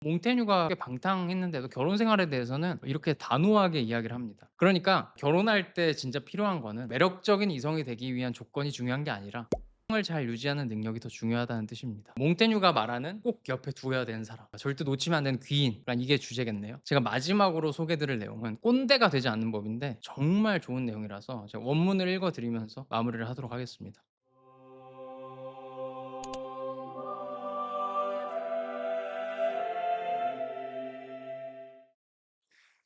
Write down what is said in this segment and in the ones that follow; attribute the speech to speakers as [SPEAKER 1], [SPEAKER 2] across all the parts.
[SPEAKER 1] 몽테뉴가 꽤 방탕했는데도 결혼 생활에 대해서는 이렇게 단호하게 이야기를 합니다. 그러니까 결혼할 때 진짜 필요한 거는 매력적인 이성이 되기 위한 조건이 중요한 게 아니라 을 잘 유지하는 능력이 더 중요하다는 뜻입니다. 몽테뉴가 말하는 꼭 옆에 두어야 되는 사람, 절대 놓치면 안 되는 귀인, 이게 주제겠네요. 제가 마지막으로 소개드릴 내용은 꼰대가 되지 않는 법인데 정말 좋은 내용이라서 제가 원문을 읽어드리면서 마무리를 하도록 하겠습니다.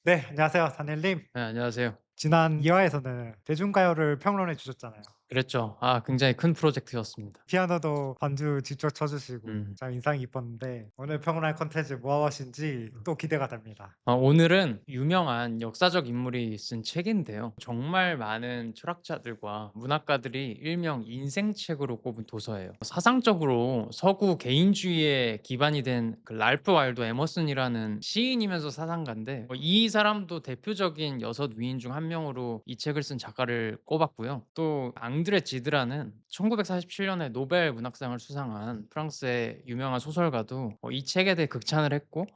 [SPEAKER 2] 네, 안녕하세요. 다니엘님.
[SPEAKER 1] 네, 안녕하세요.
[SPEAKER 2] 지난 2화에서는 대중가요를 평론해 주셨잖아요.
[SPEAKER 1] 그랬죠. 굉장히 큰 프로젝트였습니다.
[SPEAKER 2] 피아노도 반주 직접 쳐주시고
[SPEAKER 1] 음.
[SPEAKER 2] 참 인상이 깊었는데 오늘 평론할 콘텐츠 무엇인지 또 기대가 됩니다.
[SPEAKER 1] 오늘은 유명한 역사적 인물이 쓴 책인데요. 정말 많은 철학자들과 문학가들이 일명 인생책으로 꼽은 도서예요. 사상적으로 서구 개인주의에 기반이 된 그 랄프 와일도 에머슨이라는 시인이면서 사상가인데 이 사람도 대표적인 여섯 위인 중 한 명으로 이 책을 쓴 작가를 꼽았고요. 또 앙드레 지드라는 1947년에 노벨 문학상을 수상한 프랑스의 유명한 소설가도 이 책에 대해 극찬을 했고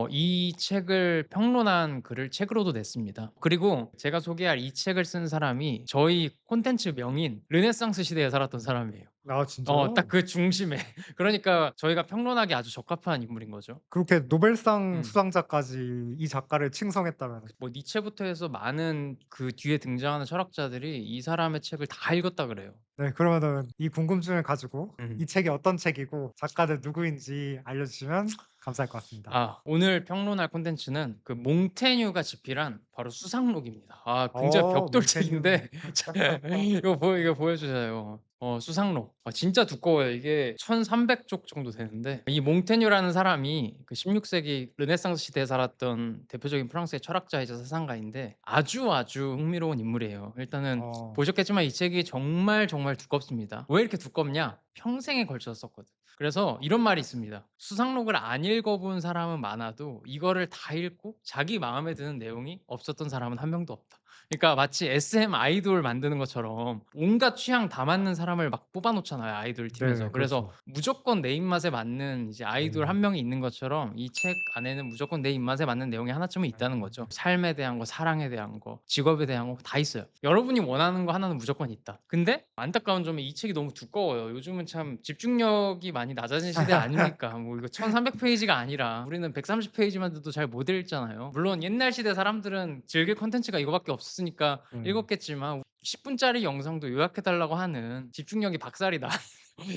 [SPEAKER 1] 이 책을 평론한 글을 책으로도 냈습니다. 그리고 제가 소개할 이 책을 쓴 사람이 저희 콘텐츠 명인 르네상스 시대에 살았던 사람이에요.
[SPEAKER 2] 아,
[SPEAKER 1] 딱
[SPEAKER 2] 진짜요?
[SPEAKER 1] 그 중심에. 그러니까 저희가 평론하기 아주 적합한 인물인 거죠.
[SPEAKER 2] 그렇게 노벨상
[SPEAKER 1] 음.
[SPEAKER 2] 수상자까지 이 작가를 칭송했다면
[SPEAKER 1] 뭐 니체부터 해서 많은 그 뒤에 등장하는 철학자들이 이 사람의 책을 다 읽었다 그래요.
[SPEAKER 2] 네, 그러면은 이 궁금증을 가지고
[SPEAKER 1] 음.
[SPEAKER 2] 이 책이 어떤 책이고 작가들 누구인지 알려주시면 감사할 것 같습니다.
[SPEAKER 1] 오늘 평론할 콘텐츠는 그 몽테뉴가 집필한 바로 수상록입니다. 굉장히
[SPEAKER 2] 몽테뉴.
[SPEAKER 1] 벽돌책인데 자 이거 보여주세요. 수상록. 진짜 두꺼워요. 이게 1300쪽 정도 되는데 이 몽테뉴라는 사람이 그 16세기 르네상스 시대에 살았던 대표적인 프랑스의 철학자이자 사상가인데 아주 흥미로운 인물이에요. 일단은
[SPEAKER 2] 어,
[SPEAKER 1] 보셨겠지만 이 책이 정말 두껍습니다. 왜 이렇게 두껍냐? 평생에 걸쳐서 썼거든. 그래서 이런 말이 있습니다. 수상록을 안 읽어본 사람은 많아도 이거를 다 읽고 자기 마음에 드는 내용이 없었던 사람은 한 명도 없다. 그러니까 마치 SM 아이돌 만드는 것처럼 온갖 취향 다 맞는 사람을 막 뽑아 놓잖아요, 아이돌
[SPEAKER 2] 네,
[SPEAKER 1] 팀에서. 그래서
[SPEAKER 2] 그렇죠.
[SPEAKER 1] 무조건 내 입맛에 맞는 이제 아이돌 한
[SPEAKER 2] 음.
[SPEAKER 1] 명이 있는 것처럼 이 책 안에는 무조건 내 입맛에 맞는 내용이 하나쯤은 있다는 거죠. 삶에 대한 거, 사랑에 대한 거, 직업에 대한 거 다 있어요. 여러분이 원하는 거 하나는 무조건 있다. 근데 안타까운 점이 이 책이 너무 두꺼워요. 요즘은 참 집중력이 많이 낮아진 시대 아닙니까? 뭐 이거 1300 페이지가 아니라 우리는 130 페이지만 돼도 잘 못 읽잖아요. 물론 옛날 시대 사람들은 즐길 콘텐츠가 이거밖에 없었으니까
[SPEAKER 2] 음.
[SPEAKER 1] 읽었겠지만 10 분짜리 영상도 요약해 달라고 하는 집중력이 박살이다.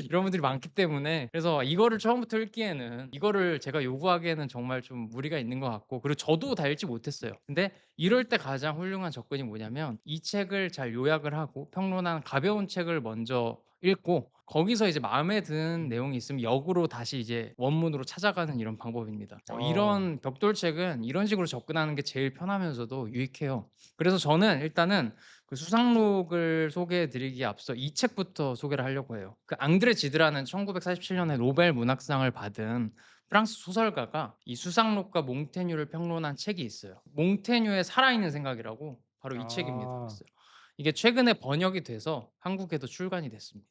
[SPEAKER 1] 이런 분들이 많기 때문에 그래서 이거를 처음부터 읽기에는 이거를 제가 요구하기에는 정말 좀 무리가 있는 것 같고 그리고 저도 다 읽지 못했어요. 근데 이럴 때 가장 훌륭한 접근이 뭐냐면 이 책을 잘 요약을 하고 평론한 가벼운 책을 먼저 읽고 거기서 이제 마음에 드는 내용이 있으면 역으로 다시 이제 원문으로 찾아가는 이런 방법입니다.
[SPEAKER 2] 어.
[SPEAKER 1] 이런 벽돌책은 이런 식으로 접근하는 게 제일 편하면서도 유익해요. 그래서 저는 일단은 그 수상록을 소개해 드리기에 앞서 이 책부터 소개를 하려고 해요. 그 앙드레 지드라는 1947년에 노벨 문학상을 받은 프랑스 소설가가 이 수상록과 몽테뉴를 평론한 책이 있어요. 몽테뉴의 살아있는 생각이라고 바로 이 책입니다.
[SPEAKER 2] 아.
[SPEAKER 1] 그래서 이게 최근에 번역이 돼서 한국에도 출간이 됐습니다.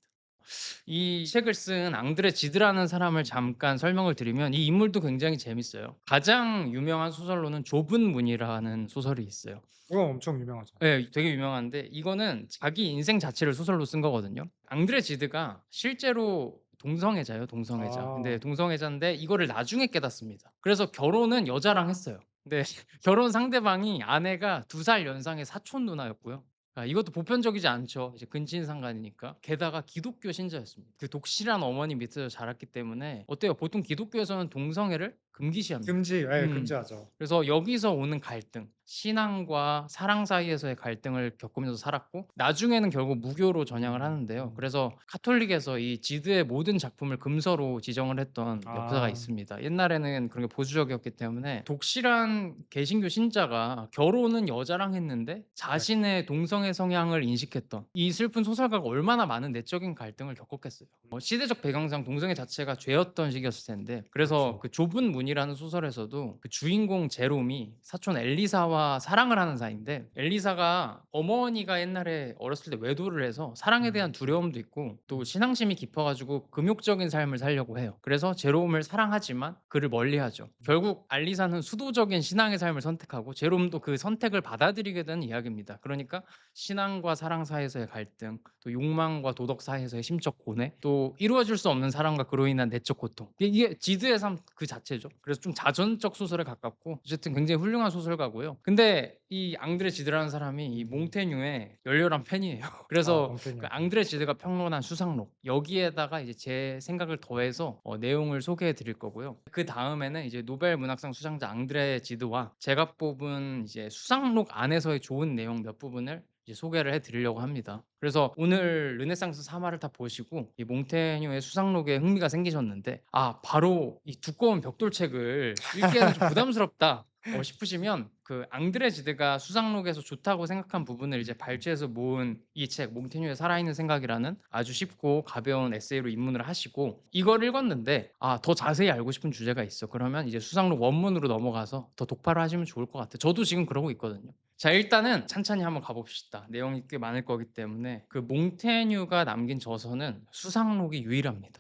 [SPEAKER 1] 이 책을 쓴 앙드레 지드라는 사람을 잠깐 설명을 드리면 이 인물도 굉장히 재밌어요. 가장 유명한 소설로는 좁은 문이라는 소설이 있어요.
[SPEAKER 2] 이거 엄청 유명하죠.
[SPEAKER 1] 예. 되게 유명한데 이거는 자기 인생 자체를 소설로 쓴 거거든요. 앙드레 지드가 실제로 동성애자예요, 동성애자. 근데
[SPEAKER 2] 아.
[SPEAKER 1] 동성애자인데 이거를 나중에 깨닫습니다. 그래서 결혼은 여자랑 했어요. 근데 결혼 상대방이 아내가 2살 연상의 사촌 누나였고요. 이것도 보편적이지 않죠. 이제 근친상간이니까. 게다가 기독교 신자였습니다. 그 독실한 어머니 밑에서 자랐기 때문에 어때요? 보통 기독교에서는 동성애를 금기시합니다. 음.
[SPEAKER 2] 금지하죠.
[SPEAKER 1] 그래서 여기서 오는 갈등, 신앙과 사랑 사이에서의 갈등을 겪으면서 살았고 나중에는 결국 무교로 전향을 하는데요. 그래서 카톨릭에서 이 지드의 모든 작품을 금서로 지정을 했던 역사가
[SPEAKER 2] 아.
[SPEAKER 1] 있습니다. 옛날에는 그런 게 보수적이었기 때문에 독실한 개신교 신자가 결혼은 여자랑 했는데
[SPEAKER 2] 네.
[SPEAKER 1] 자신의 동성애 성향을 인식했던 이 슬픈 소설가가 얼마나 많은 내적인 갈등을 겪었겠어요. 시대적 배경상 동성애 자체가 죄였던 시기였을 텐데 그래서
[SPEAKER 2] 그렇죠.
[SPEAKER 1] 그 좁은 문이라는 소설에서도 그 주인공 제롬이 사촌 엘리사와 사랑을 하는 사이인데, 엘리사가 어머니가 옛날에 어렸을 때 외도를 해서 사랑에 대한 두려움도 있고 또 신앙심이 깊어 가지고 금욕적인 삶을 살려고 해요. 그래서 제롬을 사랑하지만 그를 멀리하죠. 결국 알리사는 수도적인 신앙의 삶을 선택하고 제롬도 그 선택을 받아들이게 되는 이야기입니다. 그러니까 신앙과 사랑 사이에서의 갈등, 또 욕망과 도덕 사이에서의 심적 고뇌, 또 이루어질 수 없는 사랑과 그로 인한 내적 고통. 이게 지드의 삶 그 자체죠. 그래서 좀 자전적 소설에 가깝고 어쨌든 굉장히 훌륭한 소설가고요. 근데 이 앙드레 지드라는 사람이 이 몽테뉴의 열렬한 팬이에요. 그래서 그
[SPEAKER 2] 몽테뉴.
[SPEAKER 1] 앙드레 지드가 평론한 수상록 여기에다가 이제 제 생각을 더해서 내용을 소개해 드릴 거고요. 그다음에는 이제 노벨 문학상 수상자 앙드레 지드와 제가 뽑은 이제 수상록 안에서의 좋은 내용 몇 부분을 이제 소개를 해 드리려고 합니다. 그래서 오늘 르네상스 3화를 다 보시고 이 몽테뉴의 수상록에 흥미가 생기셨는데, 바로 이 두꺼운 벽돌책을 읽기에는 좀 부담스럽다 싶으시면 그 앙드레 지드가 수상록에서 좋다고 생각한 부분을 이제 발췌해서 모은 이 책 몽테뉴의 살아있는 생각이라는 아주 쉽고 가벼운 에세이로 입문을 하시고, 이걸 읽었는데 더 자세히 알고 싶은 주제가 있어. 그러면 이제 수상록 원문으로 넘어가서 더 독파를 하시면 좋을 것 같아요. 저도 지금 그러고 있거든요. 자, 일단은 찬찬히 한번 가봅시다. 내용이 꽤 많을 거기 때문에. 그 몽테뉴가 남긴 저서는 수상록이 유일합니다.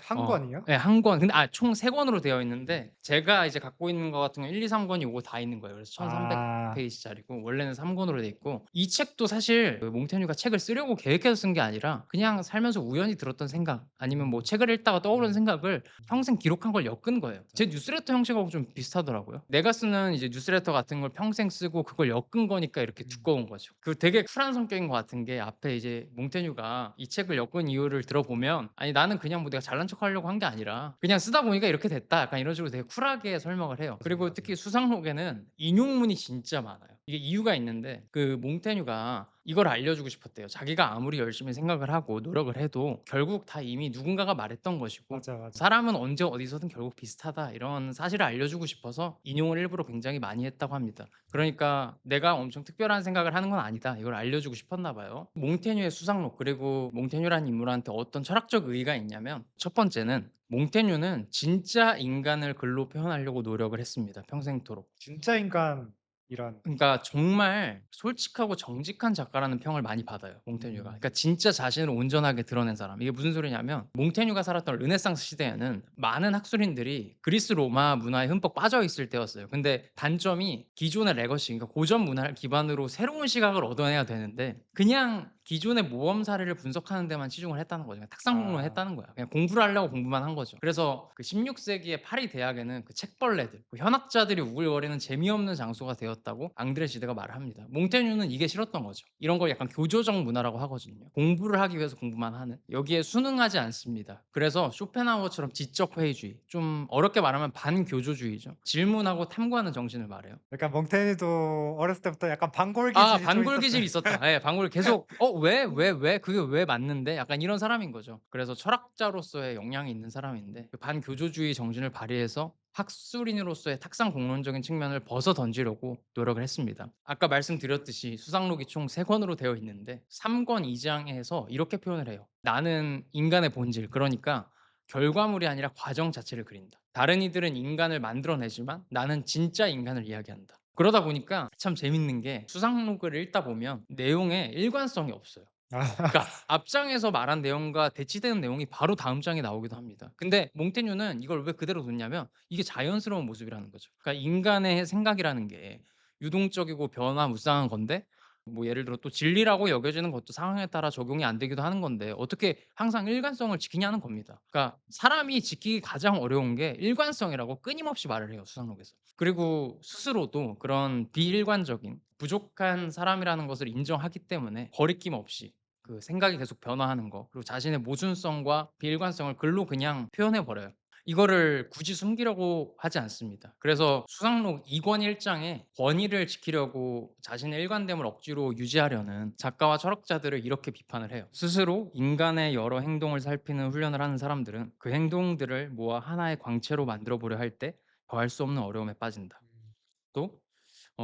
[SPEAKER 2] 한 권이요?
[SPEAKER 1] 네, 한 권. 근데 총 3권으로 되어 있는데 제가 이제 갖고 있는 거 같은 건 1, 2, 3권이 요거 다 있는 거예요. 그래서 1300
[SPEAKER 2] 아.
[SPEAKER 1] 페이지짜리고 원래는 3권으로 돼 있고, 이 책도 사실 그 몽테뉴가 책을 쓰려고 계획해서 쓴 게 아니라 그냥 살면서 우연히 들었던 생각, 아니면 뭐 책을 읽다가 떠오른 생각을 평생 기록한 걸 엮은 거예요. 제 뉴스레터 형식하고 좀 비슷하더라고요. 내가 쓰는 이제 뉴스레터 같은 걸 평생 쓰고 그걸 엮은 거니까 이렇게 두꺼운 거죠. 그 되게 쿨한 성격인 것 같은 게, 앞에 이제 몽테뉴가 이 책을 엮은 이유를 들어보면, 아니 나는 그냥 뭐 내가 잘난 척하려고 한 게 아니라 그냥 쓰다 보니까 이렇게 됐다, 약간 이런 식으로 되게 쿨하게 설명을 해요. 그리고 특히 수상록에는 인용문이 진짜 많아요. 이게 이유가 있는데, 그 몽테뉴가 이걸 알려주고 싶었대요. 자기가 아무리 열심히 생각을 하고 노력을 해도 결국 다 이미 누군가가 말했던 것이고,
[SPEAKER 2] 맞아.
[SPEAKER 1] 사람은 언제 어디서든 결국 비슷하다, 이런 사실을 알려주고 싶어서 인용을 일부러 굉장히 많이 했다고 합니다. 그러니까 내가 엄청 특별한 생각을 하는 건 아니다, 이걸 알려주고 싶었나 봐요. 몽테뉴의 수상록, 그리고 몽테뉴라는 인물한테 어떤 철학적 의의가 있냐면, 첫 번째는 몽테뉴는 진짜 인간을 글로 표현하려고 노력을 했습니다, 평생토록.
[SPEAKER 2] 진짜 인간 이런.
[SPEAKER 1] 그러니까 정말 솔직하고 정직한 작가라는 평을 많이 받아요, 몽테뉴가. 그러니까 진짜 자신을 온전하게 드러낸 사람. 이게 무슨 소리냐면, 몽테뉴가 살았던 르네상스 시대에는 많은 학술인들이 그리스 로마 문화에 흠뻑 빠져 있을 때였어요. 근데 단점이 기존의 레거시, 그러니까 고전 문화를 기반으로 새로운 시각을 얻어내야 되는데 그냥 기존의 모험 사례를 분석하는 데만 치중을 했다는 거죠. 그냥 탁상 공론을 했다는 거야. 그냥 공부를 하려고 공부만 한 거죠. 그래서 그 16세기의 파리 대학에는 그 책벌레들, 그 현학자들이 우글거리는 재미없는 장소가 되었다고 앙드레 지드가 말을 합니다. 몽테뉴는 이게 싫었던 거죠. 이런 걸 약간 교조적 문화라고 하거든요. 공부를 하기 위해서 공부만 하는. 여기에 순응하지 않습니다. 그래서 쇼펜하우어처럼 지적 회의주의, 좀 어렵게 말하면 반교조주의죠. 질문하고 탐구하는 정신을 말해요.
[SPEAKER 2] 약간 몽테뉴도 어렸을 때부터 약간 반골기질이 좀
[SPEAKER 1] 반골
[SPEAKER 2] 있었어요.
[SPEAKER 1] 기질이 있었다. 예. 반골 계속 왜 그게 왜 맞는데?' 약간 이런 사람인 거죠. 그래서 철학자로서의 역량이 있는 사람인데, 그 반교조주의 정신을 발휘해서 학술인으로서의 탁상 공론적인 측면을 벗어던지려고 노력을 했습니다. 아까 말씀드렸듯이 수상록이 총 3권으로 되어 있는데 3권 2장에서 이렇게 표현을 해요. "나는 인간의 본질, 그러니까 결과물이 아니라 과정 자체를 그린다. 다른 이들은 인간을 만들어내지만 나는 진짜 인간을 이야기한다." 그러다 보니까 참 재밌는 게, 수상록을 읽다 보면 내용에 일관성이 없어요.
[SPEAKER 2] 아.
[SPEAKER 1] 그러니까 앞장에서 말한 내용과 대치되는 내용이 바로 다음 장에 나오기도 합니다. 근데 몽테뉴는 이걸 왜 그대로 뒀냐면 이게 자연스러운 모습이라는 거죠. 그러니까 인간의 생각이라는 게 유동적이고 변화무쌍한 건데, 뭐 예를 들어 또 진리라고 여겨지는 것도 상황에 따라 적용이 안 되기도 하는 건데 어떻게 항상 일관성을 지키냐는 겁니다. 그러니까 사람이 지키기 가장 어려운 게 일관성이라고 끊임없이 말을 해요, 수상록에서. 그리고 스스로도 그런 비일관적인 부족한 사람이라는 것을 인정하기 때문에 거리낌 없이 그 생각이 계속 변화하는 거, 그리고 자신의 모순성과 비일관성을 글로 그냥 표현해 버려요. 이거를 굳이 숨기려고 하지 않습니다. 그래서 수상록 2권 1 장에 권위를 지키려고 자신의 일관됨을 억지로 유지하려는 작가와 철학자들을 이렇게 비판을 해요. 스스로 인간의 여러 행동을 살피는 훈련을 하는 사람들은 그 행동들을 모아 하나의 광채로 만들어 보려 할 때 더할 수 없는 어려움에 빠진다. 또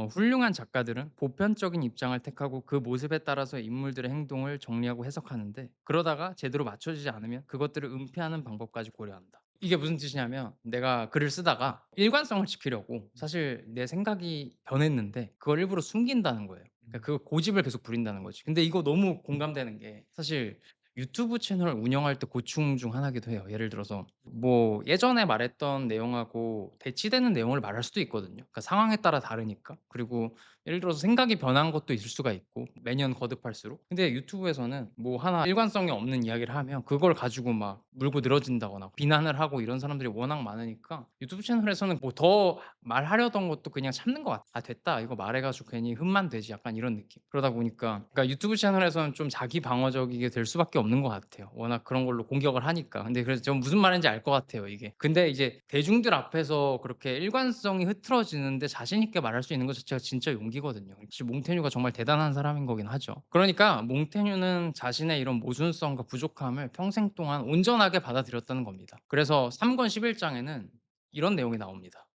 [SPEAKER 1] 훌륭한 작가들은 보편적인 입장을 택하고 그 모습에 따라서 인물들의 행동을 정리하고 해석하는데, 그러다가 제대로 맞춰지지 않으면 그것들을 은폐하는 방법까지 고려한다. 이게 무슨 뜻이냐면 내가 글을 쓰다가 일관성을 지키려고 사실 내 생각이 변했는데 그걸 일부러 숨긴다는 거예요. 그러니까 그 고집을 계속 부린다는 거지. 근데 이거 너무 공감되는 게 사실 유튜브 채널을 운영할 때 고충 중 하나기도 해요. 예를 들어서 뭐 예전에 말했던 내용하고 대치되는 내용을 말할 수도 있거든요. 그러니까 상황에 따라 다르니까. 그리고 예를 들어서 생각이 변한 것도 있을 수가 있고 매년 거듭할수록. 근데 유튜브에서는 뭐 하나 일관성이 없는 이야기를 하면 그걸 가지고 막 물고 늘어진다거나 비난을 하고 이런 사람들이 워낙 많으니까 유튜브 채널에서는 뭐 더 말하려던 것도 그냥 참는 것 같아. '아 됐다. 이거 말해 가지고 괜히 흠만 되지.' 약간 이런 느낌. 그러다 보니까 그러니까 유튜브 채널에서는 좀 자기 방어적이게 될 수밖에 없는 것 같아요. 워낙 그런 걸로 공격을 하니까. 근데 그래서 좀 무슨 말인지 알 것 같아요 이게. 근데 이제 대중들 앞에서 그렇게 일관성이 흐트러지는데 자신 있게 말할 수 있는 것 자체가 진짜 용기거든요. 역시 몽테뉴가 정말 대단한 사람인 거긴 하죠. 그러니까 몽테뉴는 자신의 이런 모순성과 부족함을 평생 동안 온전하게 받아들였다는 겁니다. 그래서 3권 11 장에는 이런 내용이 나옵니다.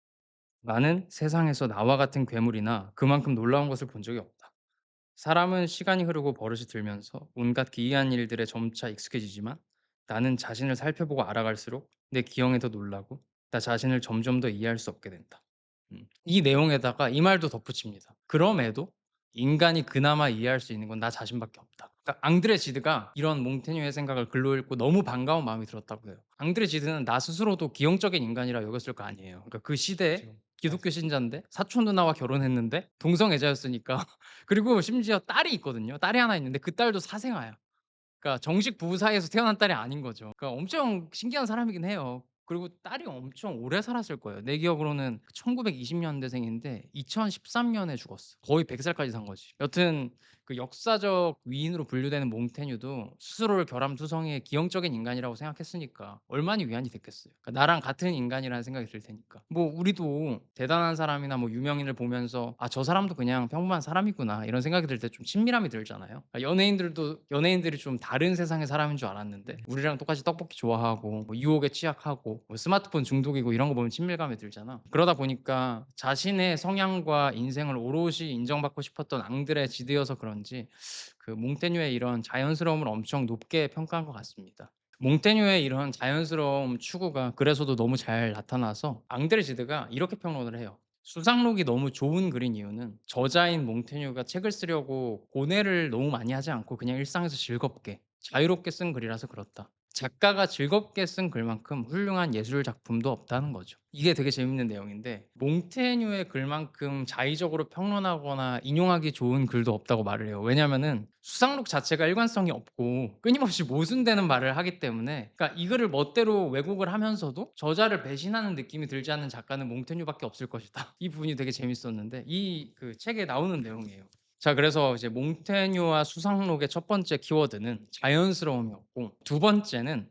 [SPEAKER 1] "나는 세상에서 나와 같은 괴물이나 그만큼 놀라운 것을 본 적이 없다. 사람은 시간이 흐르고 버릇이 들면서 온갖 기이한 일들에 점차 익숙해지지만 나는 자신을 살펴보고 알아갈수록 내 기형에 더 놀라고 나 자신을 점점 더 이해할 수 없게 된다." 이 내용에다가 이 말도 덧붙입니다. "그럼에도 인간이 그나마 이해할 수 있는 건 나 자신밖에 없다." 그러니까 앙드레 지드가 이런 몽테뉴의 생각을 글로 읽고 너무 반가운 마음이 들었다고 해요. 앙드레 지드는 나 스스로도 기형적인 인간이라 여겼을 거 아니에요. 그러니까 그 시대에
[SPEAKER 2] 그쵸.
[SPEAKER 1] 기독교
[SPEAKER 2] 맞습니다.
[SPEAKER 1] 신자인데 사촌 누나와 결혼했는데 동성애자였으니까 그리고 심지어 딸이 있거든요. 딸이 하나 있는데 그 딸도 사생아야. 그러니까 정식 부부 사이에서 태어난 딸이 아닌 거죠. 그러니까 엄청 신기한 사람이긴 해요. 그리고 딸이 엄청 오래 살았을 거예요. 내 기억으로는 1920 년대생인데 2013 년에 죽었어. 거의 100 살까지 산 거지. 여튼 그 역사적 위인으로 분류되는 몽테뉴도 스스로를 결함투성이의 기형적인 인간이라고 생각했으니까 얼마나 위안이 됐겠어요. 그러니까 나랑 같은 인간이라는 생각이 들 테니까. 뭐 우리도 대단한 사람이나 뭐 유명인을 보면서 '아 저 사람도 그냥 평범한 사람이구나.' 이런 생각이 들 때 좀 친밀함이 들잖아요. 그러니까 연예인들도 연예인들이 좀 다른 세상의 사람인 줄 알았는데 우리랑 똑같이 떡볶이 좋아하고 뭐 유혹에 취약하고 뭐 스마트폰 중독이고 이런 거 보면 친밀감이 들잖아. 그러다 보니까 자신의 성향과 인생을 오롯이 인정받고 싶었던 앙드레 지드여서 그런지 그 몽테뉴의 이런 자연스러움을 엄청 높게 평가한 것 같습니다. 몽테뉴의 이런 자연스러움 추구가 그래서도 너무 잘 나타나서 앙드레 지드가 이렇게 평론을 해요. 수상록이 너무 좋은 글인 이유는 저자인 몽테뉴가 책을 쓰려고 고뇌를 너무 많이 하지 않고 그냥 일상에서 즐겁게 자유롭게 쓴 글이라서 그렇다. 작가가 즐겁게 쓴 글만큼 훌륭한 예술 작품도 없다는 거죠. 이게 되게 재밌는 내용인데 몽테뉴의 글만큼 자의적으로 평론하거나 인용하기 좋은 글도 없다고 말을 해요. 왜냐면은 수상록 자체가 일관성이 없고 끊임없이 모순되는 말을 하기 때문에 그러니까 이 글을 멋대로 왜곡을 하면서도 저자를 배신하는 느낌이 들지 않는 작가는 몽테뉴밖에 없을 것이다. 이 부분이 되게 재밌었는데 이 그 책에 나오는 내용이에요. 자 그래서 이제 몽테뉴와 수상록의 첫 번째 키워드는 자연스러움이었고 두 번째는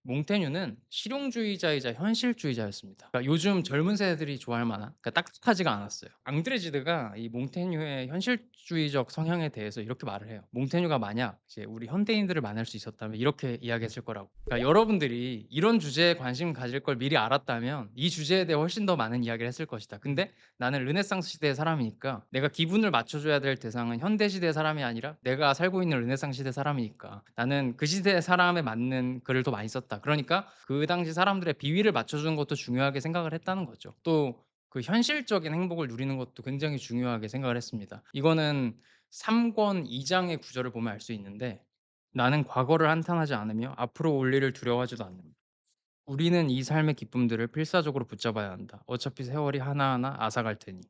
[SPEAKER 1] 몽테뉴는 실용주의자이자 현실주의자였습니다. 그러니까 요즘 젊은 세대들이 좋아할 만한 그러니까 딱딱하지가 않았어요. 앙드레 지드가 이 몽테뉴의 현실주의적 성향에 대해서 이렇게 말을 해요. 몽테뉴가 만약 이제 우리 현대인들을 만날 수 있었다면 이렇게 이야기했을 거라고. 그러니까 여러분들이 이런 주제에 관심 가질 걸 미리 알았다면 이 주제에 대해 훨씬 더 많은 이야기를 했을 것이다. 근데 나는 르네상스 시대의 사람이니까 내가 기분을 맞춰줘야 될 대상은 현대 시대의 사람이 아니라 내가 살고 있는 르네상스 시대 사람이니까 나는 그 시대의 사람에 맞는 글을 더 많이 썼다. 그러니까 그 당시 사람들의 비위를 맞춰주는 것도 중요하게 생각을 했다는 거죠. 또 그 현실적인 행복을 누리는 것도 굉장히 중요하게 생각을 했습니다. 이거는 3권 2장의 구절을 보면 알 수 있는데 나는 과거를 한탄하지 않으며 앞으로 올 일을 두려워하지도 않는다. 우리는 이 삶의 기쁨들을 필사적으로 붙잡아야 한다. 어차피 세월이 하나하나 앗아갈 테니.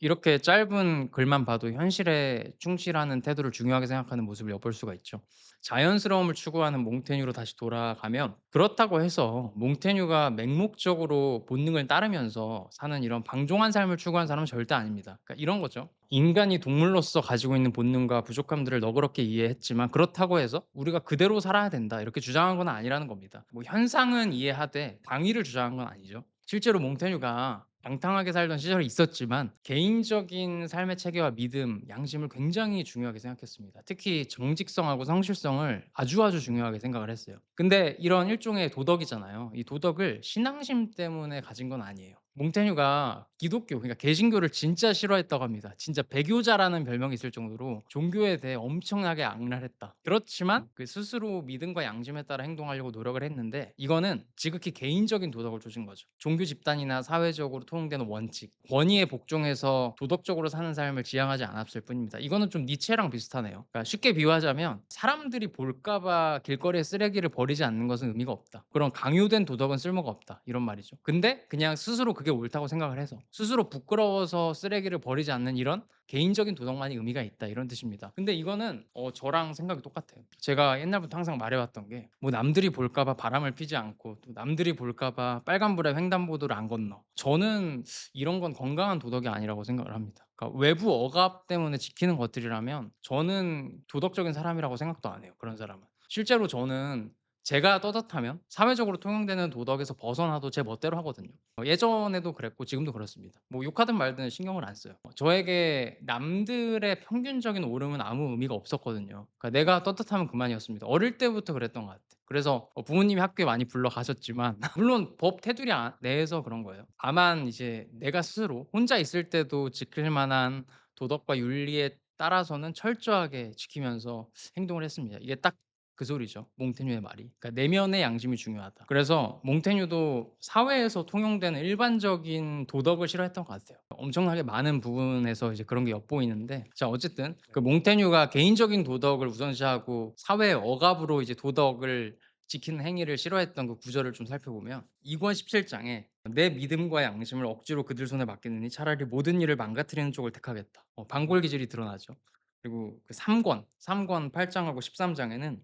[SPEAKER 1] 이렇게 짧은 글만 봐도 현실에 충실하는 태도를 중요하게 생각하는 모습을 엿볼 수가 있죠. 자연스러움을 추구하는 몽테뉴로 다시 돌아가면 그렇다고 해서 몽테뉴가 맹목적으로 본능을 따르면서 사는 이런 방종한 삶을 추구한 사람은 절대 아닙니다. 그러니까 이런 거죠. 인간이 동물로서 가지고 있는 본능과 부족함들을 너그럽게 이해했지만 그렇다고 해서 우리가 그대로 살아야 된다 이렇게 주장한 건 아니라는 겁니다. 뭐 현상은 이해하되 당위를 주장한 건 아니죠. 실제로 몽테뉴가 방탕하게 살던 시절이 있었지만 개인적인 삶의 체계와 믿음, 양심을 굉장히 중요하게 생각했습니다. 특히 정직성하고 성실성을 아주 중요하게 생각을 했어요. 근데 이런 일종의 도덕이잖아요. 이 도덕을 신앙심 때문에 가진 건 아니에요. 몽테뉴가 기독교 그러니까 개신교를 진짜 싫어했다고 합니다. 진짜 배교자라는 별명이 있을 정도로 종교에 대해 엄청나게 악랄했다. 그렇지만 그 스스로 믿음과 양심에 따라 행동하려고 노력을 했는데 이거는 지극히 개인적인 도덕을 조진 거죠. 종교 집단이나 사회적으로 통용되는 원칙, 권위에 복종해서 도덕적으로 사는 삶을 지향하지 않았을 뿐입니다. 이거는 좀 니체랑 비슷하네요. 그러니까 쉽게 비유하자면 사람들이 볼까 봐 길거리에 쓰레기를 버리지 않는 것은 의미가 없다. 그런 강요된 도덕은 쓸모가 없다. 이런 말이죠. 근데 그냥 스스로 그게 옳다고 생각을 해서 스스로 부끄러워서 쓰레기를 버리지 않는 이런 개인적인 도덕만이 의미가 있다 이런 뜻입니다. 근데 이거는 저랑 생각이 똑같아요. 제가 옛날부터 항상 말해왔던 게 뭐 남들이 볼까 봐 바람을 피지 않고 또 남들이 볼까 봐 빨간불에 횡단보도를 안 건너. 저는 이런 건 건강한 도덕이 아니라고 생각을 합니다. 그러니까 외부 억압 때문에 지키는 것들이라면 저는 도덕적인 사람이라고 생각도 안 해요, 그런 사람은. 실제로 저는 제가 떳떳하면 사회적으로 통용되는 도덕에서 벗어나도 제 멋대로 하거든요. 예전에도 그랬고 지금도 그렇습니다. 뭐 욕하든 말든 신경을 안 써요. 저에게 남들의 평균적인 옳음은 아무 의미가 없었거든요. 그러니까 내가 떳떳하면 그만이었습니다. 어릴 때부터 그랬던 것 같아요. 그래서 부모님이 학교에 많이 불러가셨지만 물론 법 테두리 내에서 그런 거예요. 다만 이제 내가 스스로 혼자 있을 때도 지킬 만한 도덕과 윤리에 따라서는 철저하게 지키면서 행동을 했습니다. 이게 딱 그 소리죠. 몽테뉴의 말이. 그러니까 내면의 양심이 중요하다. 그래서 몽테뉴도 사회에서 통용되는 일반적인 도덕을 싫어했던 것 같아요. 엄청나게 많은 부분에서 이제 그런 게 엿보이는데 자 어쨌든 그 몽테뉴가 개인적인 도덕을 우선시하고 사회의 억압으로 이제 도덕을 지키는 행위를 싫어했던 그 구절을 좀 살펴보면 2권 17장에 "내 믿음과 양심을 억지로 그들 손에 맡기느니 차라리 모든 일을 망가뜨리는 쪽을 택하겠다." 반골 기질이 드러나죠. 그리고 그 3권 8 장하고 13 장에는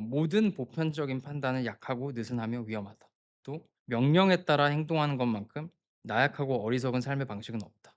[SPEAKER 1] "모든 보편적인 판단은 약하고 느슨하며 위험하다." 또 "명령에 따라 행동하는 것만큼 나약하고 어리석은 삶의 방식은 없다."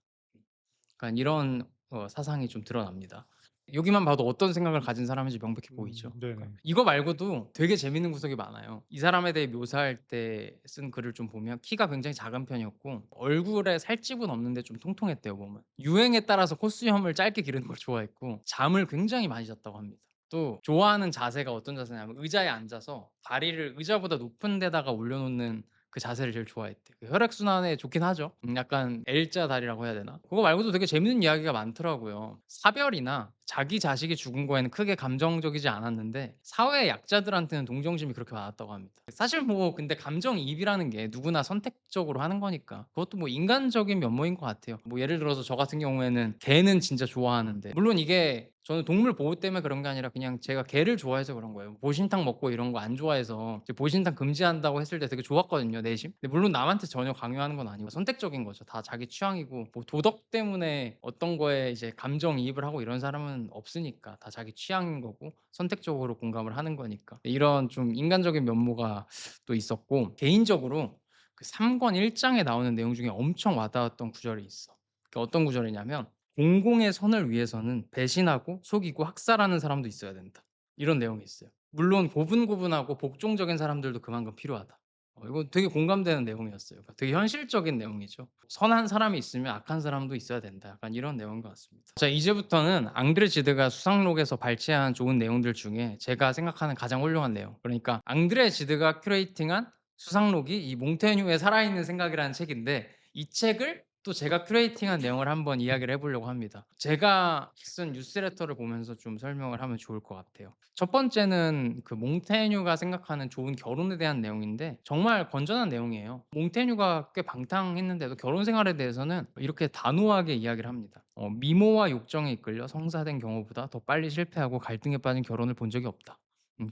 [SPEAKER 1] 그러니까 이런 사상이 좀 드러납니다. 여기만 봐도 어떤 생각을 가진 사람인지 명백해 보이죠. 그러니까
[SPEAKER 2] 네네.
[SPEAKER 1] 이거 말고도 되게 재밌는 구석이 많아요. 이 사람에 대해 묘사할 때 쓴 글을 좀 보면 키가 굉장히 작은 편이었고 얼굴에 살집은 없는데 좀 통통했대요 보면. 유행에 따라서 콧수염을 짧게 기르는 걸 좋아했고 잠을 굉장히 많이 잤다고 합니다. 또 좋아하는 자세가 어떤 자세냐면 의자에 앉아서 다리를 의자보다 높은 데다가 올려놓는 그 자세를 제일 좋아했대요. 그 혈액순환에 좋긴 하죠. 약간 L자 다리라고 해야 되나? 그거 말고도 되게 재밌는 이야기가 많더라고요. 사별이나 자기 자식이 죽은 거에는 크게 감정적이지 않았는데 사회 약자들한테는 동정심이 그렇게 많았다고 합니다. 사실 뭐 근데 감정이입이라는 게 누구나 선택적으로 하는 거니까 그것도 뭐 인간적인 면모인 것 같아요. 뭐 예를 들어서 저 같은 경우에는 개는 진짜 좋아하는데 물론 이게 저는 동물 보호 때문에 그런 게 아니라 그냥 제가 개를 좋아해서 그런 거예요. 보신탕 먹고 이런 거 안 좋아해서 이제 보신탕 금지한다고 했을 때 되게 좋았거든요, 내심. 근데 물론 남한테 전혀 강요하는 건 아니고 선택적인 거죠. 다 자기 취향이고 뭐 도덕 때문에 어떤 거에 이제 감정이입을 하고 이런 사람은 없으니까 다 자기 취향인 거고 선택적으로 공감을 하는 거니까. 이런 좀 인간적인 면모가 또 있었고 개인적으로 그 3권 1 장에 나오는 내용 중에 엄청 와 닿았던 구절이 있어. 그게 어떤 구절이냐면 "공공의 선을 위해서는 배신하고 속이고 학살하는 사람도 있어야 된다." 이런 내용이 있어요. 물론 고분고분하고 복종적인 사람들도 그만큼 필요하다. 이거 되게 공감되는 내용이었어요. 그러니까 되게 현실적인 내용이죠. '선한 사람이 있으면 악한 사람도 있어야 된다.' 약간 이런 내용인 것 같습니다. 자 이제부터는 앙드레 지드가 수상록에서 발췌한 좋은 내용들 중에 제가 생각하는 가장 훌륭한 내용 그러니까 앙드레 지드가 큐레이팅한 수상록이 이 몽테뉴의 살아있는 생각이라는 책인데 이 책을 또 제가 큐레이팅한 내용을 한번 이야기를 해 보려고 합니다. 제가 쓴 뉴스레터를 보면서 좀 설명을 하면 좋을 것 같아요. 첫 번째는 그 몽테뉴가 생각하는 좋은 결혼에 대한 내용인데 정말 건전한 내용이에요. 몽테뉴가 꽤 방탕했는데도 결혼 생활에 대해서는 이렇게 단호하게 이야기를 합니다. "미모와 욕정에 이끌려 성사된 경우보다 더 빨리 실패하고 갈등에 빠진 결혼을 본 적이 없다.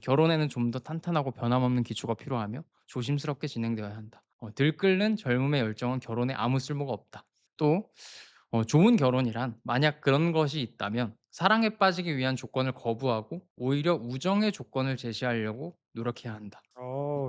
[SPEAKER 1] 결혼에는 좀 더 탄탄하고 변함없는 기초가 필요하며 조심스럽게 진행되어야 한다. 들끓는 젊음의 열정은 결혼에 아무 쓸모가 없다." 또 좋은 결혼이란 만약 그런 것이 있다면 사랑에 빠지기 위한 조건을 거부하고 오히려 우정의 조건을 제시하려고 노력해야 한다.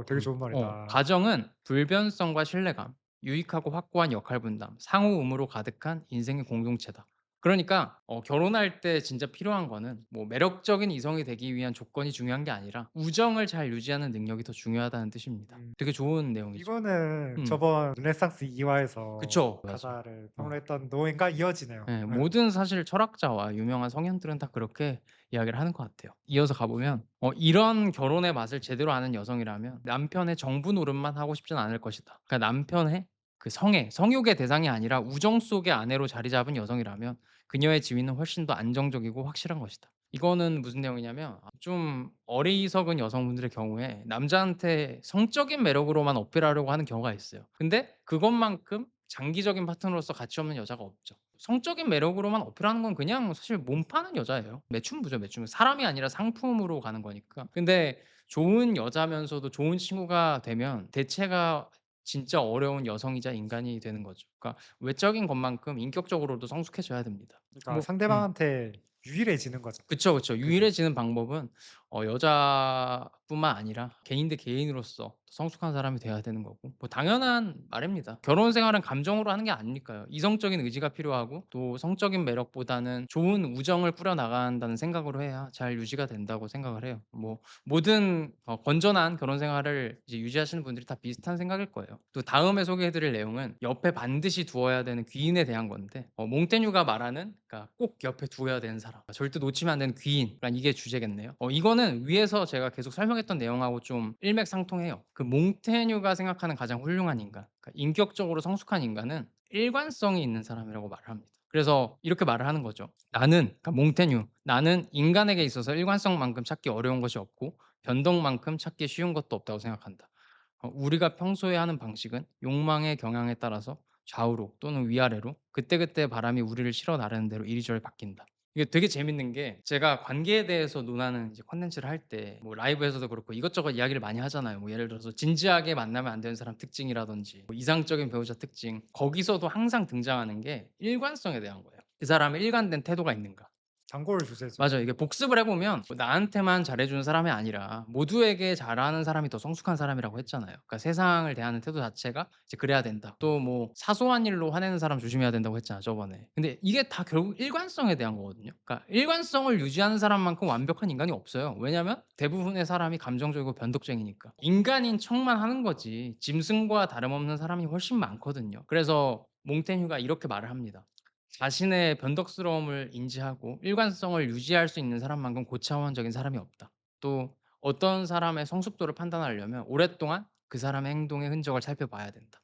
[SPEAKER 2] 되게 좋은 말이다.
[SPEAKER 1] 가정은 불변성과 신뢰감, 유익하고 확고한 역할 분담, 상호 의무로 가득한 인생의 공동체다. 그러니까 결혼할 때 진짜 필요한 거는 뭐 매력적인 이성이 되기 위한 조건이 중요한 게 아니라 우정을 잘 유지하는 능력이 더 중요하다는 뜻입니다.
[SPEAKER 2] 음.
[SPEAKER 1] 되게 좋은 내용이죠.
[SPEAKER 2] 이거는
[SPEAKER 1] 음.
[SPEAKER 2] 저번 르네상스 2화에서
[SPEAKER 1] 그쵸. 맞아요.
[SPEAKER 2] 가사를
[SPEAKER 1] 어.
[SPEAKER 2] 평론했던 노인과 이어지네요.
[SPEAKER 1] 예.
[SPEAKER 2] 예.
[SPEAKER 1] 모든 사실 철학자와 유명한 성현들은 다 그렇게 이야기를 하는 것 같아요. 이어서 가 보면 이런 결혼의 맛을 제대로 아는 여성이라면 남편의 정부 노릇만 하고 싶진 않을 것이다. 그러니까 남편의 그 성욕의 대상이 아니라 우정 속의 아내로 자리 잡은 여성이라면 그녀의 지위는 훨씬 더 안정적이고 확실한 것이다. 이거는 무슨 내용이냐면 좀 어리석은 여성분들의 경우에 남자한테 성적인 매력으로만 어필하려고 하는 경우가 있어요. 근데 그것만큼 장기적인 파트너로서 가치 없는 여자가 없죠. 성적인 매력으로만 어필하는 건 그냥 사실 몸 파는 여자예요. 매춘부죠, 매춘부. 사람이 아니라 상품으로 가는 거니까. 근데 좋은 여자면서도 좋은 친구가 되면 대체가 진짜 어려운 여성이자 인간이 되는 거죠. 그러니까 외적인 것만큼 인격적으로도 성숙해져야 됩니다.
[SPEAKER 2] 그러니까
[SPEAKER 1] 뭐 음.
[SPEAKER 2] 상대방한테 유일해지는 거죠.
[SPEAKER 1] 그쵸, 그쵸.
[SPEAKER 2] 그게.
[SPEAKER 1] 유일해지는 방법은 여자뿐만 아니라 개인 대 개인으로서 성숙한 사람이 돼야 되는 거고 뭐 당연한 말입니다. 결혼 생활은 감정으로 하는 게 아니니까요. 이성적인 의지가 필요하고 또 성적인 매력보다는 좋은 우정을 꾸려 나간다는 생각으로 해야 잘 유지가 된다고 생각을 해요. 뭐 모든 건전한 결혼 생활을 이제 유지하시는 분들이 다 비슷한 생각일 거예요. 또 다음에 소개해 드릴 내용은 옆에 반드시 두어야 되는 귀인에 대한 건데 몽테뉴가 말하는 그러니까 꼭 옆에 두어야 되는 사람, 절대 놓치면 안 되는 귀인. 그러니까 이게 주제겠네요. 이거는 위에서 제가 계속 설명했던 내용하고 좀 일맥상통해요. 그 몽테뉴가 생각하는 가장 훌륭한 인간, 그러니까 인격적으로 성숙한 인간은 일관성이 있는 사람이라고 말을 합니다. 그래서 이렇게 말을 하는 거죠. 나는 그러니까 몽테뉴 "나는 인간에게 있어서 일관성만큼 찾기 어려운 것이 없고 변덕만큼 찾기 쉬운 것도 없다고 생각한다. 우리가 평소에 하는 방식은 욕망의 경향에 따라서 좌우로 또는 위아래로 그때그때 바람이 우리를 실어 나르는 대로 이리저리 바뀐다." 이게 되게 재밌는 게 제가 관계에 대해서 논하는 이제 콘텐츠를 할 때 뭐 라이브에서도 그렇고 이것저것 이야기를 많이 하잖아요. 뭐 예를 들어서 진지하게 만나면 안 되는 사람 특징이라든지 뭐 이상적인 배우자 특징, 거기서도 항상 등장하는 게 일관성에 대한 거예요. 그 사람의 일관된 태도가 있는가.
[SPEAKER 2] 단골 주제죠.
[SPEAKER 1] 맞아요. 이게 복습을 해 보면 뭐 나한테만 잘해 주는 사람이 아니라 모두에게 잘하는 사람이 더 성숙한 사람이라고 했잖아요. 그러니까 세상을 대하는 태도 자체가 이제 그래야 된다. 또 뭐 사소한 일로 화내는 사람 조심해야 된다고 했잖아요, 저번에. 근데 이게 다 결국 일관성에 대한 거거든요. 그러니까 일관성을 유지하는 사람만큼 완벽한 인간이 없어요. 왜냐하면 대부분의 사람이 감정적이고 변덕쟁이니까. 인간인 척만 하는 거지 짐승과 다름없는 사람이 훨씬 많거든요. 그래서 몽테뉴가 이렇게 말을 합니다. 자신의 변덕스러움을 인지하고 일관성을 유지할 수 있는 사람만큼 고차원적인 사람이 없다. 또 어떤 사람의 성숙도를 판단하려면 오랫동안 그 사람의 행동의 흔적을 살펴봐야 된다.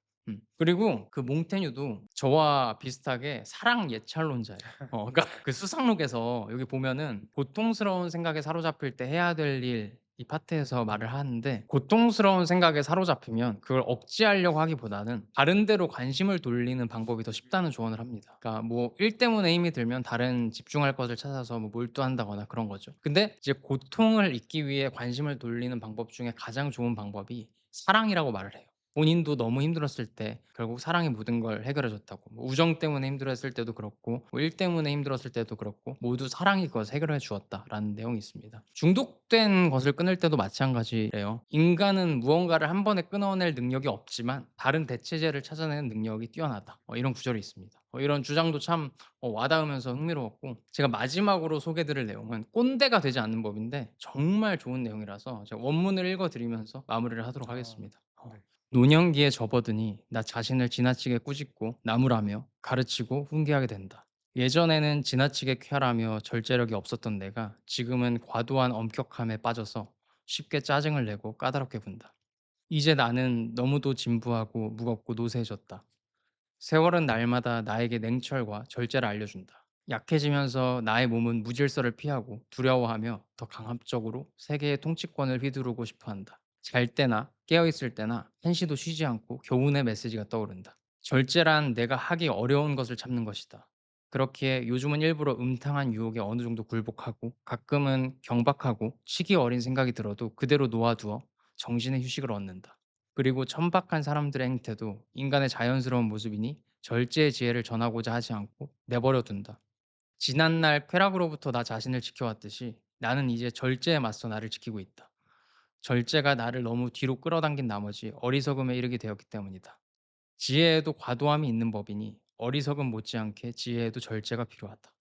[SPEAKER 1] 그리고 그 몽테뉴도 저와 비슷하게 사랑 예찰론자예요. 그러니까 그 수상록에서 여기 보면은 고통스러운 생각에 사로잡힐 때 해야 될 일 이 파트에서 말을 하는데 고통스러운 생각에 사로잡히면 그걸 억제하려고 하기보다는 다른 데로 관심을 돌리는 방법이 더 쉽다는 조언을 합니다. 그러니까 뭐 일 때문에 힘이 들면 다른 집중할 것을 찾아서 뭐 몰두한다거나 그런 거죠. 근데 이제 고통을 잊기 위해 관심을 돌리는 방법 중에 가장 좋은 방법이 사랑이라고 말을 해요. 본인도 너무 힘들었을 때 결국 사랑이 모든 걸 해결해 줬다고. 뭐 우정 때문에 힘들었을 때도 그렇고 뭐 일 때문에 힘들었을 때도 그렇고 모두 사랑이 그것을 해결해 주었다라는 내용이 있습니다. 중독된 것을 끊을 때도 마찬가지래요. 인간은 무언가를 한 번에 끊어낼 능력이 없지만 다른 대체제를 찾아내는 능력이 뛰어나다. 이런 구절이 있습니다. 이런 주장도 참 와닿으면서 흥미로웠고 제가 마지막으로 소개 드릴 내용은 꼰대가 되지 않는 법인데 정말 좋은 내용이라서 제가 원문을 읽어 드리면서 마무리를 하도록
[SPEAKER 2] 아
[SPEAKER 1] 하겠습니다.
[SPEAKER 2] 네.
[SPEAKER 1] 노년기에 접어드니 나 자신을 지나치게 꾸짖고 나무라며 가르치고 훈계하게 된다. 예전에는 지나치게 쾌활하며 절제력이 없었던 내가 지금은 과도한 엄격함에 빠져서 쉽게 짜증을 내고 까다롭게 군다. 이제 나는 너무도 진부하고 무겁고 노쇠해졌다. 세월은 날마다 나에게 냉철과 절제를 알려준다. 약해지면서 나의 몸은 무질서를 피하고 두려워하며 더 강압적으로 세계의 통치권을 휘두르고 싶어 한다. 잘 때나 깨어있을 때나 한시도 쉬지 않고 교훈의 메시지가 떠오른다. 절제란 내가 하기 어려운 것을 참는 것이다. 그렇기에 요즘은 일부러 음탕한 유혹에 어느 정도 굴복하고 가끔은 경박하고 치기 어린 생각이 들어도 그대로 놓아두어 정신의 휴식을 얻는다. 그리고 천박한 사람들의 행태도 인간의 자연스러운 모습이니 절제의 지혜를 전하고자 하지 않고 내버려 둔다. 지난날 쾌락으로부터 나 자신을 지켜왔듯이 나는 이제 절제에 맞서 나를 지키고 있다. 절제가 나를 너무 뒤로 끌어당긴 나머지 어리석음에 이르게 되었기 때문이다. 지혜에도 과도함이 있는 법이니 어리석음 못지않게 지혜에도 절제가 필요하다.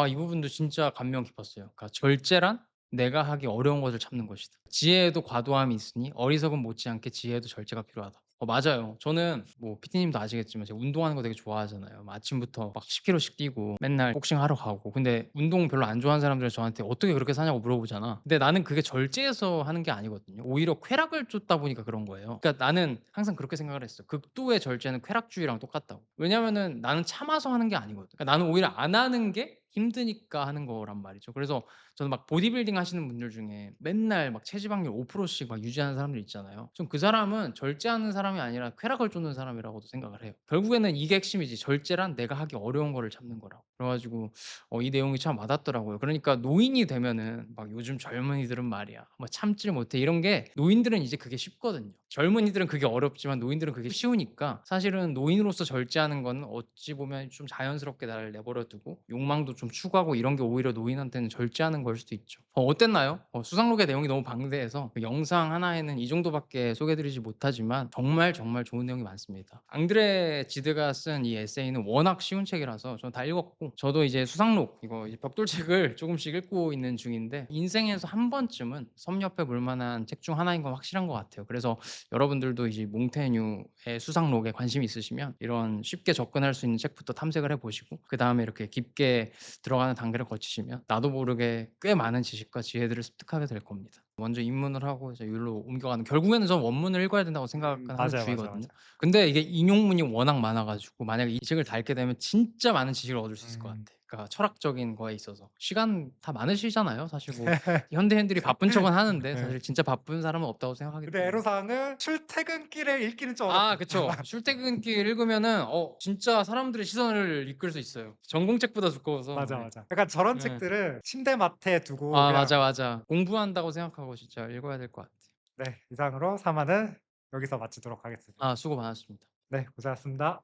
[SPEAKER 1] 이 부분도 진짜 감명 깊었어요. 그러니까 절제란 내가 하기 어려운 것을 참는 것이다. 지혜에도 과도함이 있으니 어리석음 못지않게 지혜에도 절제가 필요하다. 맞아요. 저는 뭐 PT님도 아시겠지만 제가 운동하는 거 되게 좋아하잖아요. 아침부터 막 10km씩 뛰고 맨날 복싱하러 가고. 근데 운동 별로 안 좋아하는 사람들은 저한테 "어떻게 그렇게 사냐."고 물어보잖아. 근데 나는 그게 절제해서 하는 게 아니거든요. 오히려 쾌락을 쫓다 보니까 그런 거예요. 그러니까 나는 항상 그렇게 생각을 했어. 극도의 절제는 쾌락주의랑 똑같다고. 왜냐면은 나는 참아서 하는 게 아니거든. 그러니까 나는 오히려 안 하는 게 힘드니까 하는 거란 말이죠. 그래서 저는 막 보디빌딩 하시는 분들 중에 맨날 막 체지방률 5%씩 막 유지하는 사람들 있잖아요. 좀 그 사람은 절제하는 사람이 아니라 쾌락을 쫓는 사람이라고도 생각을 해요. 결국에는 이게 핵심이지. 절제란 내가 하기 어려운 거를 참는 거라고. 그래 가지고 이 내용이 참 와닿더라고요. 그러니까 노인이 되면은 막 "요즘 젊은이들은 말이야 뭐 참지를 못해." 이런 게 노인들은 이제 그게 쉽거든요. 젊은이들은 그게 어렵지만 노인들은 그게 쉬우니까 사실은 노인으로서 절제하는 건 어찌 보면 좀 자연스럽게 나를 내버려 두고 욕망도 좀 추구하고 이런 게 오히려 노인한테는 절제하는 걸 수도 있죠. 어땠나요? 수상록의 내용이 너무 방대해서 그 영상 하나에는 이 정도밖에 소개해 드리지 못하지만 정말, 정말 좋은 내용이 많습니다. 앙드레 지드가 쓴 이 에세이는 워낙 쉬운 책이라서 저는 다 읽었고 저도 이제 수상록 이거 이제 벽돌책을 조금씩 읽고 있는 중인데 인생에서 한 번쯤은 섭렵해 볼 만한 책 중 하나인 건 확실한 것 같아요. 그래서 여러분들도 이제 몽테뉴의 수상록에 관심이 있으시면 이런 쉽게 접근할 수 있는 책부터 탐색을 해 보시고 그다음에 이렇게 깊게 들어가는 단계를 거치시면 나도 모르게 꽤 많은 지식과 지혜들을 습득하게 될 겁니다. 먼저 입문을 하고 이제 율로 옮겨가는 결국에는 전 원문을 읽어야 된다고 생각은 하는
[SPEAKER 2] 맞아요, 맞아요,
[SPEAKER 1] 주의거든요.
[SPEAKER 2] 맞아요.
[SPEAKER 1] 근데 이게 인용문이 워낙 많아 가지고 만약에 이 책을 닳게 되면 진짜 많은 지식을 얻을 수 있을 것 같아.
[SPEAKER 2] 음.
[SPEAKER 1] 그러니까 철학적인 거에 있어서. 시간 다 많으시잖아요. 사실 뭐 현대인들이 바쁜 척은 하는데
[SPEAKER 2] 네.
[SPEAKER 1] 사실 진짜 바쁜 사람은 없다고 생각하기
[SPEAKER 2] 근데
[SPEAKER 1] 때문에.
[SPEAKER 2] 애로사항은 출퇴근길에 읽기는 좀
[SPEAKER 1] 아
[SPEAKER 2] 어렵다.
[SPEAKER 1] 그쵸. 출퇴근길 읽으면은 진짜 사람들의 시선을 이끌 수 있어요. 전공책보다 두꺼워서.
[SPEAKER 2] 맞아,
[SPEAKER 1] 예.
[SPEAKER 2] 맞아. 약간 저런
[SPEAKER 1] 예.
[SPEAKER 2] 책들을 침대맡에 두고
[SPEAKER 1] 아
[SPEAKER 2] 그냥
[SPEAKER 1] 맞아, 맞아. 공부한다고 생각하고 진짜 읽어야 될 것 같아.
[SPEAKER 2] 네 이상으로 3 화는 여기서 마치도록 하겠습니다.
[SPEAKER 1] 수고 많으셨습니다.
[SPEAKER 2] 네 고생하셨습니다.